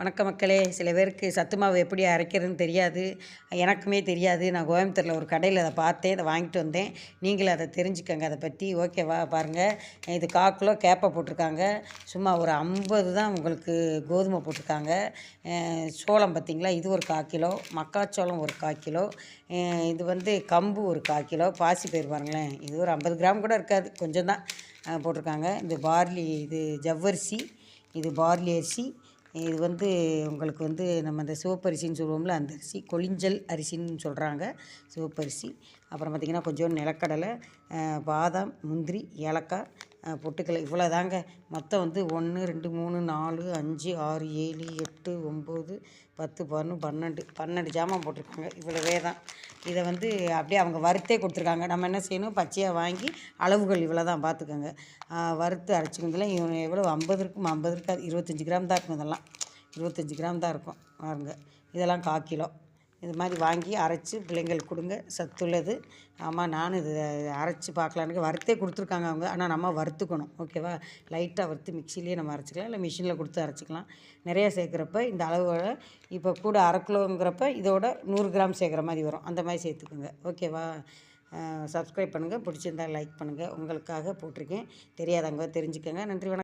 வணக்கம் மக்களே. சில பேருக்கு சத்து மாவு எப்படி அரைக்கிறதுன்னு தெரியாது. எனக்குமே தெரியாது. நான் கோயம்புத்தூர்ல ஒரு கடையில் அத பார்த்தேன். அத வாங்கிட்டு வந்தேன். நீங்களும் அத தெரிஞ்சுக்கங்க அத பத்தி. ஓகேவா? பாருங்க. இது 1/4 கிலோ கேப்பை போட்டிருக்காங்க. சும்மா ஒரு 50 தான் உங்களுக்கு கோதுமை போட்டிருக்காங்க. சோளம் பார்த்தீங்களா? இது ஒரு 1/4 கிலோ. மக்காச்சோளம் ஒரு 1/4 கிலோ. இது வந்து கம்பு ஒரு 1/4 கிலோ. பாசிப்பயிறு பாருங்களேன். இது ஒரு 50 கிராம் கூட இருக்காது. கொஞ்சம் தான் போட்டிருக்காங்க. இது பார்லி, இது ஜவ்வரிசி, இது பார்லி அரிசி, இது வந்து உங்களுக்கு வந்து நம்ம இந்த சிவப்பரிசின்னு சொல்லுவோம்ல, அந்த அரிசி கொளிஞ்சல் அரிசின்னு சொல்கிறாங்க, சிவப்பரிசி. அப்புறம் பார்த்திங்கன்னா கொஞ்சோண்டு நிலக்கடலை, பாதாம், முந்திரி, ஏலக்காய், பொட்டுக்கடலை, இவ்வளோ தாங்க. மொத்தம் வந்து 1 2 3 4 5 6 7 8 9 10 11 12 ஜாமான் போட்டிருக்காங்க. இவ்வளவே தான். இதை வந்து அப்படியே அவங்க வறுத்தே கொடுத்துருக்காங்க. நம்ம என்ன செய்யணும், பச்சையாக வாங்கி அளவுகள் இவ்வளோ தான் பார்த்துக்கோங்க. வறுத்து அரைச்சிக்கிறதுலாம் எவ்வளோ 50 இருக்கும், 50 இருக்காது, 25 கிராம் தான் இருக்கும். இதெல்லாம் 25 கிராம் தான் இருக்கும் பாருங்க. இதெல்லாம் 1/4 கிலோ. இது மாதிரி வாங்கி அரைச்சி பிள்ளைங்களுக்கு கொடுங்க, சத்துள்ளது. ஆமாம், நானும் இது அரைச்சி பார்க்கலான்னு வறுத்தே கொடுத்துருக்காங்க அவங்க. ஆனால் நம்ம வறுத்துக்கணும். ஓகேவா? லைட்டாக வறுத்து மிக்சிலேயே நம்ம அரைச்சிக்கலாம், இல்லை மிஷினில் கொடுத்து அரைச்சிக்கலாம். நிறையா சேர்க்குறப்ப இந்த அளவோட இப்போ கூட 1/2 கிலோங்கிறப்ப இதோட 100 கிராம் சேர்க்குற மாதிரி வரும். அந்த மாதிரி சேர்த்துக்குங்க. ஓகேவா? சப்ஸ்கிரைப் பண்ணுங்கள், பிடிச்சிருந்தால் லைக் பண்ணுங்கள். உங்களுக்காக போட்டிருக்கேன். தெரியாதவங்க தெரிஞ்சுக்கங்க. நன்றி, வணக்கம்.